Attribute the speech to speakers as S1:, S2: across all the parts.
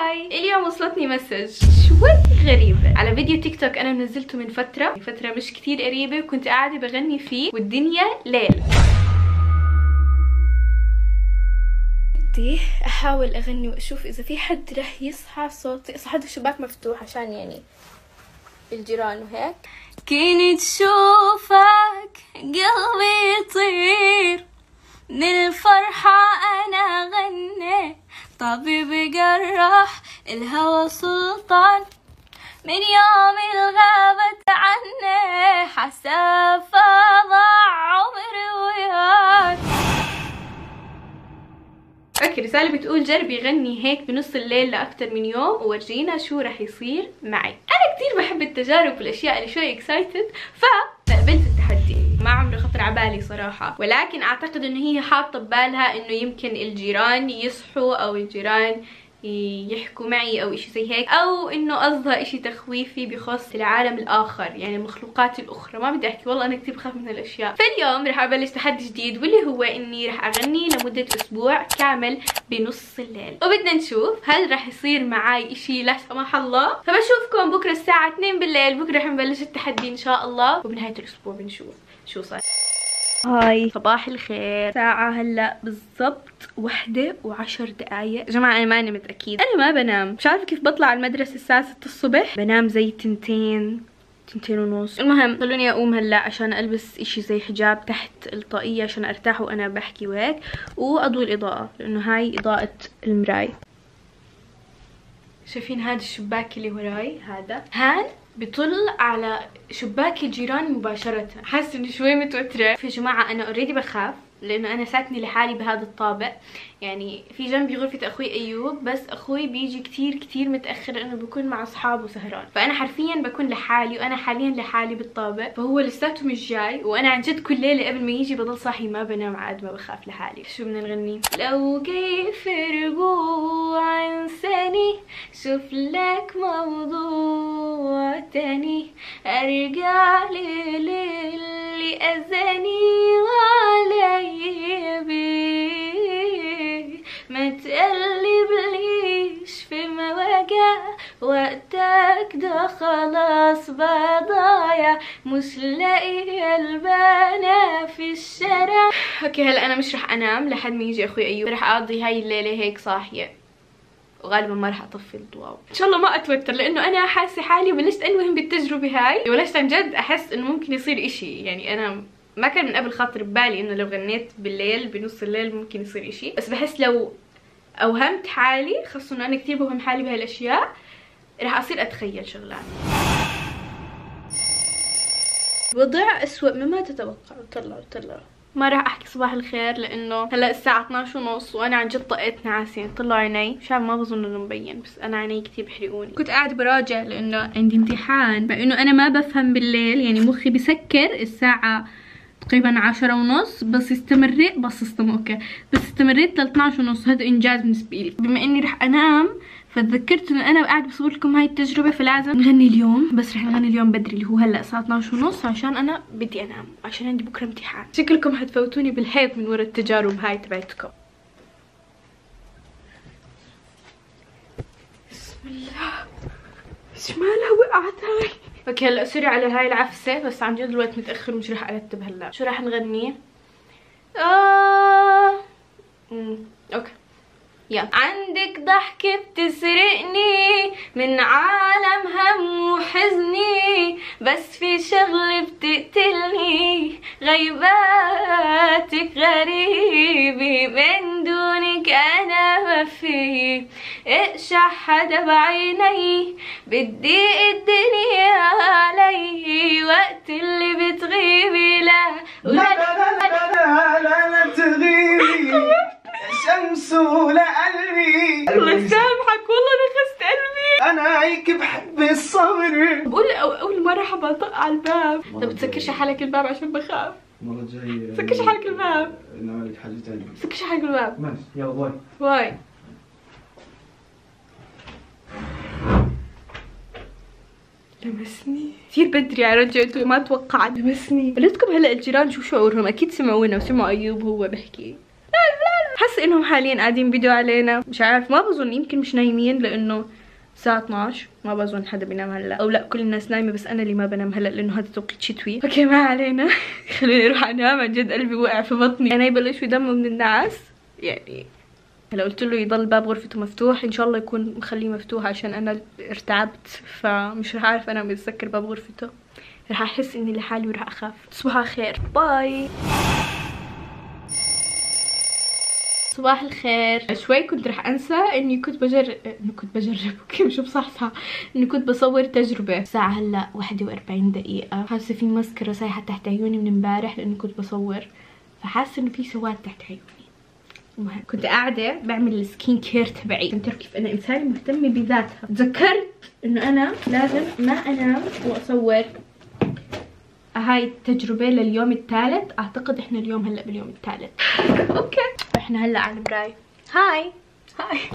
S1: هاي، اليوم وصلتني مسج شوي غريبة على فيديو تيك توك انا نزلته من فترة مش كتير قريبة، وكنت قاعدة بغني فيه والدنيا ليل. بدي احاول اغني واشوف اذا في حد رح يصحى صوتي. صحت الشباك مفتوح عشان يعني الجيران وهيك. كنت شوفك قلبي يطير من الفرحة انا غني، طبيب جرح الهوى سلطان من يوم الغابة عني، حسب ضاع عمري وياك. اوكي، رسالة بتقول جربي غني هيك بنص الليل لأكتر من يوم وورجينا شو رح يصير معي. انا كتير بحب التجارب والاشياء اللي شوي اكسايتد، فقبلت التحدي. ما عمري خطر عبالي صراحة، ولكن اعتقد انه هي حاطة ببالها انه يمكن الجيران يصحوا او الجيران يحكوا معي او اشي زي هيك، او انه قصدها اشي تخويفي بخص العالم الاخر، يعني المخلوقات الاخرى. ما بدي احكي، والله انا كتير بخاف من هالاشياء. فاليوم رح ابلش تحدي جديد، واللي هو اني رح اغني لمدة اسبوع كامل بنص الليل، وبدنا نشوف هل رح يصير معي اشي لا سمح الله. فبشوفكم بكرة الساعة 2 بالليل. بكرة رح نبلش التحدي ان شاء الله، وبنهاية الاسبوع بنشوف شو صار. هاي صباح الخير، ساعة هلا بالضبط 1:10. يا جماعة انا ما نمت اكيد، انا ما بنام. مش عارفة كيف بطلع على المدرسة الساعة 6 الصبح، بنام زي 2 ونص. المهم خلوني اقوم هلا عشان البس اشي زي حجاب تحت الطاقية عشان ارتاح وانا بحكي وهيك، واضوي الاضاءة لانه هاي اضاءة المراي. شايفين هذا الشباك اللي وراي؟ هذا هان بطل على شباك الجيران مباشرة. حاسة اني شوي متوترة. يا جماعة انا اوريدي بخاف لانه انا ساكنة لحالي بهذا الطابق، يعني في جنبي غرفة اخوي ايوب، بس اخوي بيجي كتير متأخر لانه بكون مع اصحابه سهران، فانا حرفيا بكون لحالي، وانا حاليا لحالي بالطابق، فهو لساته مش جاي، وانا عن جد كل ليلة قبل ما يجي بضل صاحي ما بنام عاد ما بخاف لحالي. شو بدنا نغني؟ لو كيف رجوع انساني شوف لك موضوع تاني، ارجع للي اذاني وعلي بيه، ما تقلبليش في مواجع وقتك ده خلاص بضايع، مش لاقيه البنا في الشارع. اوكي هلا انا مش رح انام لحد ما يجي اخوي ايوب، رح اقضي هاي الليله هيك صاحيه، وغالبا ما رح اطفي الضوء. ان شاء الله ما اتوتر لانه انا حاسه حالي بلشت انوهم بالتجربه هاي، ولشت عن جد احس انه ممكن يصير اشي. يعني انا ما كان من قبل خاطر ببالي انه لو غنيت بالليل بنص الليل ممكن يصير اشي، بس بحس لو اوهمت حالي، خاصة انه انا كتير بوهم حالي بهالاشياء، رح اصير اتخيل شغلات. وضع اسوأ مما تتوقع. طلعوا ما راح احكي صباح الخير لانه هلا الساعة 12:30 وانا عن جد طقيت نعاسين. طلعوا عيني، مش عارفة ما بظن انه مبين، بس انا عيني كتير بحرقوني. كنت قاعدة براجع لانه عندي امتحان، مع انه انا ما بفهم بالليل، يعني مخي بسكر الساعة تقريبا 10:30، بس استمريت بس استمريت ل 12:30. هذا انجاز بالنسبة لي. بما اني رح انام فتذكرت انه انا قاعده بصور لكم هاي التجربه، فلازم نغني اليوم، بس رح نغني اليوم بدري اللي هو هلا الساعه 12:30 عشان انا بدي انام، عشان عندي بكره امتحان. شكلكم حتفوتوني بالحيط من ورا التجارب هاي تبعتكم. بسم الله، ايش مالها وقعت هاي؟ اوكي هلا سوري على هاي العفسه، بس عن جد الوقت متاخر ومش رح ارتب هلا. شو رح نغني؟ اوكي يلا. عندك ضحكة بتسرقني من عالم هم وحزني، بس في شغلة بتقتلني، غيباتك غريبة، من دونك انا ما في اقشع حدا بعيني، بدي الدنيا علي وقت اللي بتغيبي. لا
S2: تغيبي شمس لقلبي.
S1: الله يسامحك والله نخست قلبي.
S2: انا هيك بحب الصبر.
S1: بقول اول مرة حابة اطق على الباب. طب تسكرش حالك الباب عشان بخاف.
S2: المرة الجاية
S1: سكرش حالك الباب.
S2: نعمل حاجة ثانية.
S1: سكرش حالك الباب.
S2: ماشي يلا باي.
S1: باي. لمسني كثير بدري يا رجل، ما توقعت. لمسني. قلت لكم هلا الجيران شو شعورهم، اكيد سمعونا وسمعوا ايوب هو بحكي حاسه انهم حاليا قاعدين فيديو علينا، مش عارف، ما بظن، يمكن مش نايمين لانه الساعة 12، ما بظن حدا بينام هلا، او لا كل الناس نايمة بس انا اللي ما بنام هلا لانه هذا توقيت شتوي. اوكي ما علينا. خليني اروح انام، عن جد قلبي وقع في بطني. انا يبلش يدمه من النعاس يعني. هلا قلت له يضل باب غرفته مفتوح، ان شاء الله يكون مخليه مفتوح عشان انا ارتعبت، فمش رح اعرف انام اذا سكر باب غرفته، رح احس اني لحالي ورح اخاف. تصبحوا على خير، باي. صباح الخير. شوي كنت رح انسى اني كنت بجرب كيف شو بصحصح، اني كنت بصور تجربة. الساعة هلا 41 دقيقة، حاسة في مسكرة سايحة تحت عيوني من امبارح لاني كنت بصور، فحاسة انه في سواد تحت عيوني. المهم كنت قاعدة بعمل السكين كير تبعي، عشان تعرف كيف انا انسانة مهتمة بذاتها. تذكرت انه انا لازم ما انام واصور. هاي التجربة لليوم الثالث، اعتقد احنا اليوم هلا باليوم الثالث. اوكي احنا هلا على المراية. هاي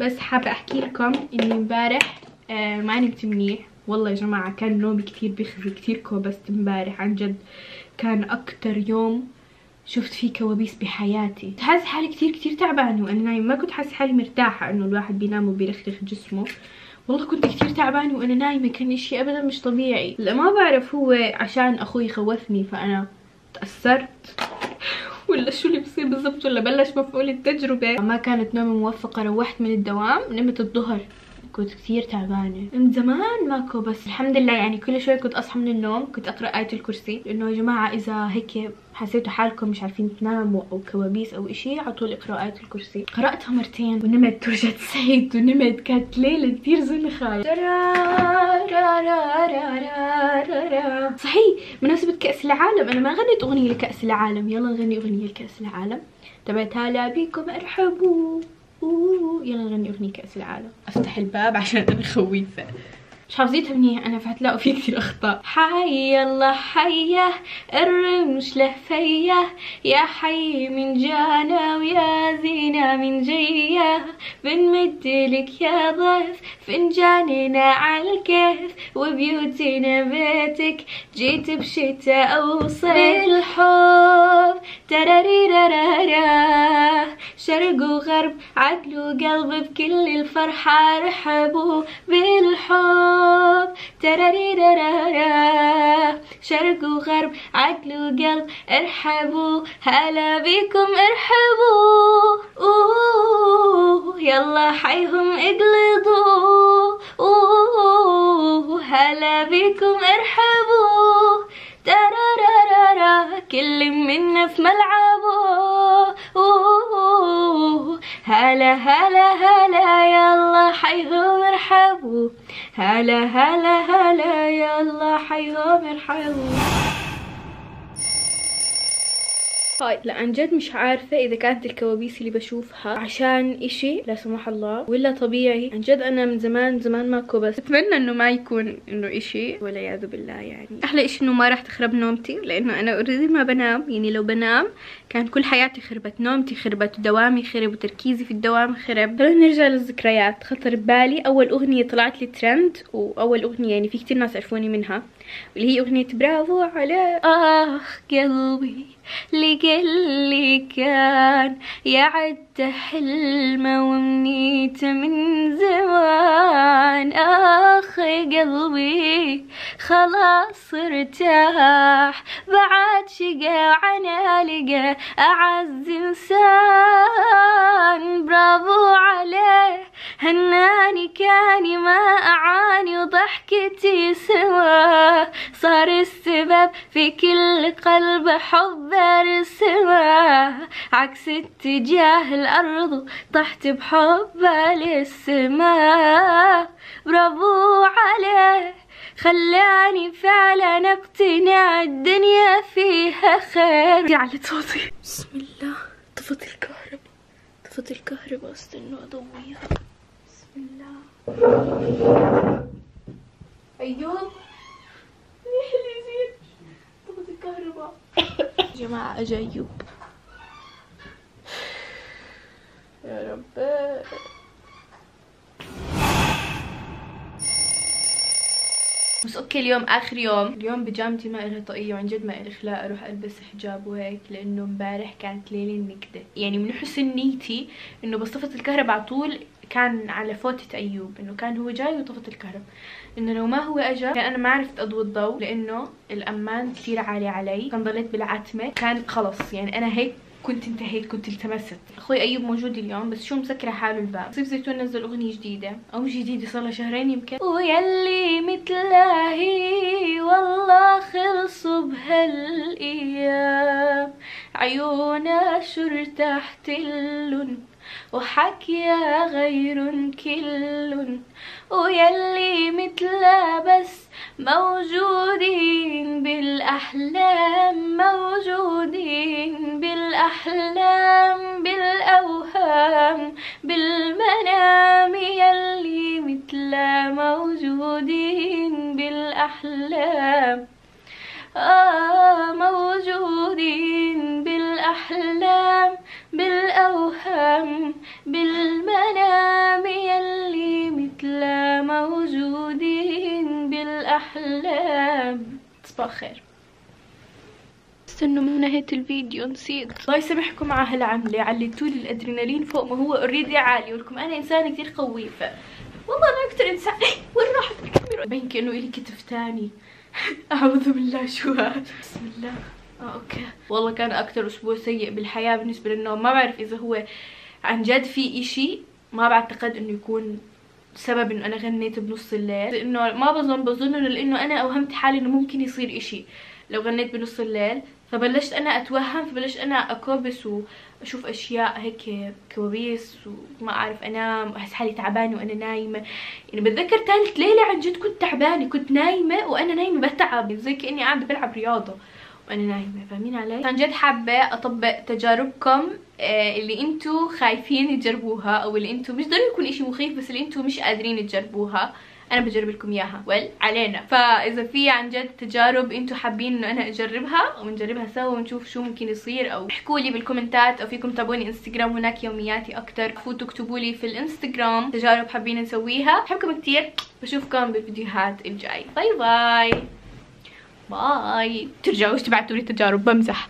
S1: بس حابة احكي لكم اني امبارح ما نمت منيح والله يا جماعة. كان نومي كتير بيخزي، كتير كوبست امبارح، عن جد كان اكتر يوم شفت فيه كوابيس بحياتي. كنت حاسة حالي كتير تعبانة وانا نايمة، ما كنت حاسة حالي مرتاحة انه الواحد بينام وبيرخرخ جسمه. والله كنت كتير تعبانة وانا نايمة، كان اشي ابدا مش طبيعي. لا ما بعرف هو عشان اخوي خوفني فانا تأثرت ولا شو اللي بصير بالضبط، ولا بلش مفعول التجربة. ما كانت نومي موفقة، روحت من الدوام نمت الظهر، كنت كثير تعبانة من زمان ماكو. بس الحمد لله يعني كل شوي كنت اصحى من النوم كنت اقرأ آية الكرسي، لانه يا جماعة اذا هيك حسيتوا حالكم مش عارفين تناموا او كوابيس او اشي، على طول اقرأوا آية الكرسي. قرأتها مرتين ونمت ورجعت صحيت ونمت، كانت ليلة كثير زنخة. صحيح بمناسبة كأس العالم انا ما غنيت اغنية لكأس العالم، يلا نغني اغنية لكأس العالم تبعت هلا بيكم ارحبوا. يلا نغني اغنية كأس العالم. افتح الباب عشان انا خويفة، مش حافظيتها منيح انا، فهتلاقوا فيه كثير اخطاء. حي الله حيه الرمش لهفيه، يا حي من جانا ويا زينة من جيه، بنمدلك يا ضيف فنجاننا عالكيف، وبيوتنا بيتك جيت بشتاء او صيف. بالحب تراريرارارا، شرق وغرب عدل وقلب بكل الفرحة رحبوا. بالحب تراريرارا، شرق وغرب عدل وقلب ارحبوا، هلا بيكم ارحبوا. يلا حيهم اقلضوا. هلا بيكم ارحبوا. ترارارا كل منا في ملعبه. هلا هلا هلا يلا حيهم ارحبوا. هلا هلا هلا يلا حيهم ارحبوا. هاي لا عن جد مش عارفة اذا كانت الكوابيس اللي بشوفها عشان اشي لا سمح الله ولا طبيعي. عن جد انا من زمان ماكو، بس اتمنى انه ما يكون انه اشي والعياذ بالله. يعني احلى اشي انه ما راح تخرب نومتي، لانه انا اوريدي ما بنام، يعني لو بنام كان كل حياتي خربت، نومتي خربت ودوامي خرب وتركيزي في الدوام خرب. خلينا نرجع للذكريات. خطر ببالي اول اغنية طلعت لي ترند، واول اغنية يعني في كتير ناس عرفوني منها، واللي هي اغنية برافو على قلبي اللي كان يعد حلمه ومنيته من زمان. قلبي خلاص ارتاح بعد شقا عنا لقى اعز انسان. برافو عليه هناني كاني ما اعاني وضحكتي سوا، صار السبب في كل قلب حب رسمه، عكس اتجاه الارض طحت بحبه للسماء. برافو عليه خلاني فعلا اقتنع الدنيا فيها خير. علت صوتي بسم الله. طفت الكهرباء استنوا اضويها. بسم الله. ايوب ريح اللي يزيد. طفت الكهرباء يا جماعة. اجا ايوب يا رب. بس اوكي اليوم اخر يوم. اليوم بيجامتي ما إلها طاقية وعن جد ما إلي خلاق اروح البس حجاب وهيك، لانه امبارح كانت ليلة النكدة. يعني من حسن نيتي انه بس طفت الكهرباء على طول كان على فوتة ايوب، انه كان هو جاي وطفت الكهرباء، انه لو ما هو اجى كان انا ما عرفت اضوي الضوء لانه الامان كثير عالي علي، كان ضليت بالعتمة، كان خلص يعني انا هيك كنت انتهيت، كنت التمست. اخوي ايوب موجود اليوم بس شو مسكره حاله الباب. صيف زيتون نزل اغنيه جديده، او مش جديده صار لها شهرين يمكن، ويلي متلاهي والله خلصوا بهالايام، عيونا شو ارتحت لن وحكيا غير كل، ويلي متلا بس موجودين بالاحلام، موجودين بالاحلام بالاوهام بالمنام، يلي متلا موجودين بالاحلام، موجودين بالاحلام بالاوهام بالمنام، يلي متلا موجودين بالاحلام. تصبح خير. استنوا من نهاية الفيديو نسيت، الله يسامحكم على هالعملة، عليتولي الادرينالين فوق ما هو اوريدي عالي، ولكم انا انسانة كثير خويفة، والله انا اكثر انسان. وين راحت الكاميرا؟ بين كأنه الي كتف تاني. اعوذ بالله شو هاد، بسم الله. اوكي والله كان اكثر اسبوع سيء بالحياة بالنسبة للنوم. ما بعرف اذا هو عن جد في اشي، ما بعتقد انه يكون سبب انه انا غنيت بنص الليل، لانه ما بظن انه لانه انا اوهمت حالي انه ممكن يصير اشي لو غنيت بنص الليل، فبلشت انا اتوهم، فبلشت انا اكوبس واشوف اشياء هيك كوابيس وما اعرف انام، واحس حالي تعبانه وانا نايمه. يعني بتذكر ثالث ليله عن جد كنت تعبانه، كنت نايمه وانا نايمه بتعب زي كاني قاعده بلعب رياضه وانا نايمه، فاهمين علي؟ عن جد حابه اطبق تجاربكم اللي انتو خايفين تجربوها، او اللي انتو مش ضروري يكون اشي مخيف، بس اللي انتو مش قادرين تجربوها انا بجرب لكم اياها علينا. فاذا في عن جد تجارب انتم حابين انه انا اجربها ونجربها سوا ونشوف شو ممكن يصير، او احكوا لي بالكومنتات، او فيكم تابعوني انستغرام هناك يومياتي اكثر، فوتوا اكتبوا لي في الانستغرام تجارب حابين نسويها. بحبكم كثير، بشوفكم بالفيديوهات الجاي. باي باي باي. ترجعوش تبعتوا لي تجارب، بمزح.